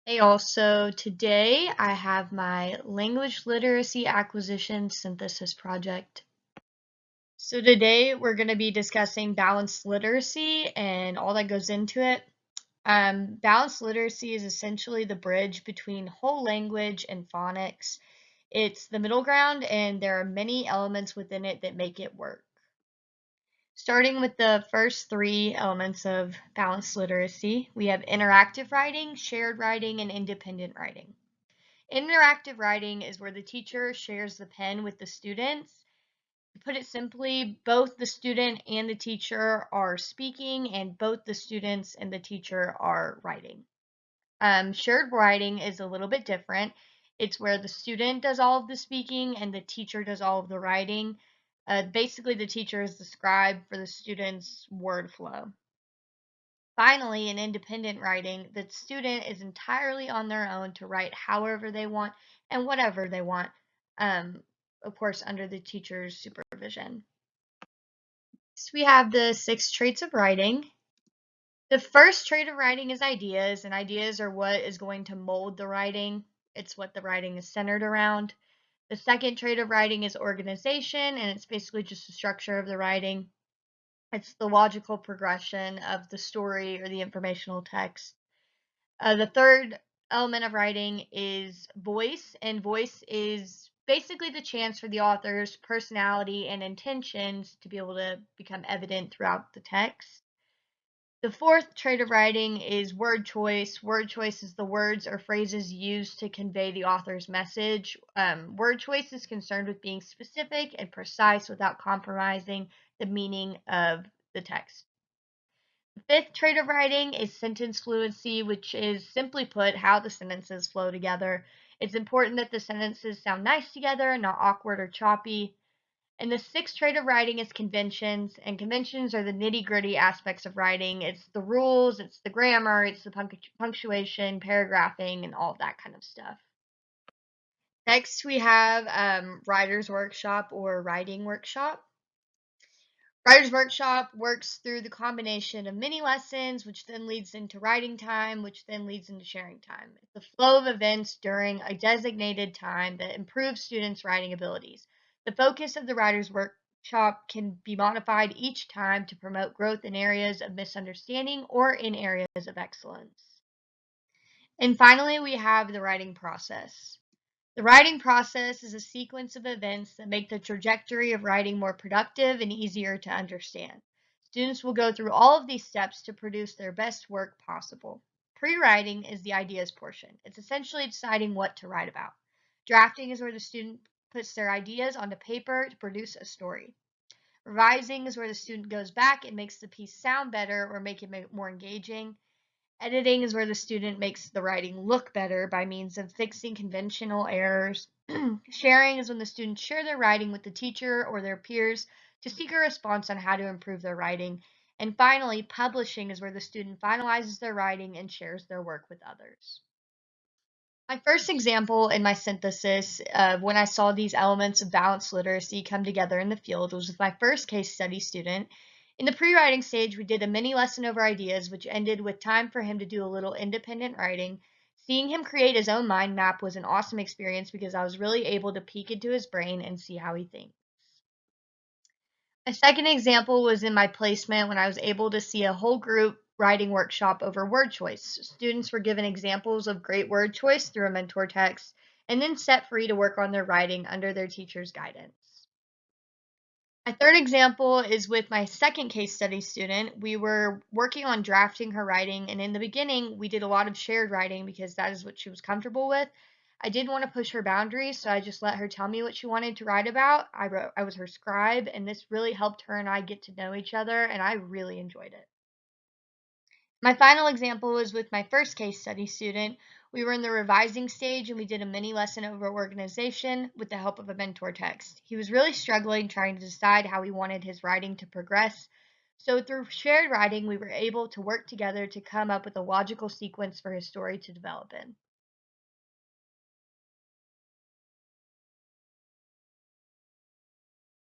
Hey, also today I have my language literacy acquisition synthesis project. So today we're going to be discussing balanced literacy and all that goes into it. Balanced literacy is essentially the bridge between whole language and phonics. It's the middle ground and there are many elements within it that make it work. Starting with the first three elements of balanced literacy, we have interactive writing, shared writing, and independent writing. Interactive writing is where the teacher shares the pen with the students. To put it simply, both the student and the teacher are speaking, and both the students and the teacher are writing. Shared writing is a little bit different. It's where the student does all of the speaking and the teacher does all of the writing. Basically, the teacher is the scribe for the student's word flow. Finally, in independent writing, the student is entirely on their own to write however they want and whatever they want, um, of course, under the teacher's supervision. Next, we have the 6 traits of writing. The first trait of writing is ideas, and ideas are what is going to mold the writing. It's what the writing is centered around. The second trait of writing is organization, and it's basically just the structure of the writing. It's the logical progression of the story or the informational text. The third element of writing is voice, and voice is basically the chance for the author's personality and intentions to be able to become evident throughout the text. The fourth trait of writing is word choice. Word choice is the words or phrases used to convey the author's message. Word choice is concerned with being specific and precise without compromising the meaning of the text. The fifth trait of writing is sentence fluency, which is simply put how the sentences flow together. It's important that the sentences sound nice together, not awkward or choppy. And the sixth trait of writing is conventions, and conventions are the nitty-gritty aspects of writing. It's the rules, it's the grammar, it's the punctuation, paragraphing, and all of that kind of stuff. Next, we have writer's workshop or writing workshop. Writer's Workshop works through the combination of mini lessons, which then leads into writing time, which then leads into sharing time. It's the flow of events during a designated time that improves students' writing abilities. The focus of the Writer's Workshop can be modified each time to promote growth in areas of misunderstanding or in areas of excellence. And finally, we have the writing process. The writing process is a sequence of events that make the trajectory of writing more productive and easier to understand. Students will go through all of these steps to produce their best work possible. Pre-writing is the ideas portion. It's essentially deciding what to write about. Drafting is where the student puts their ideas onto paper to produce a story. Revising is where the student goes back and makes the piece sound better or make it more engaging. Editing is where the student makes the writing look better by means of fixing conventional errors. Sharing is when the students share their writing with the teacher or their peers to seek a response on how to improve their writing. And finally, publishing is where the student finalizes their writing and shares their work with others. My first example in my synthesis of when I saw these elements of balanced literacy come together in the field was with my first case study student. In the pre-writing stage, we did a mini lesson over ideas, which ended with time for him to do a little independent writing. Seeing him create his own mind map was an awesome experience because I was really able to peek into his brain and see how he thinks. A second example was in my placement when I was able to see a whole group writing workshop over word choice. Students were given examples of great word choice through a mentor text and then set free to work on their writing under their teacher's guidance. My third example is with my second case study student. We were working on drafting her writing, and in the beginning, we did a lot of shared writing because that is what she was comfortable with. I did want to push her boundaries, so I just let her tell me what she wanted to write about. I was her scribe, and this really helped her and I get to know each other, and I really enjoyed it. My final example was with my first case study student. We were in the revising stage and we did a mini lesson over organization with the help of a mentor text. He was really struggling trying to decide how he wanted his writing to progress. So through shared writing, we were able to work together to come up with a logical sequence for his story to develop in.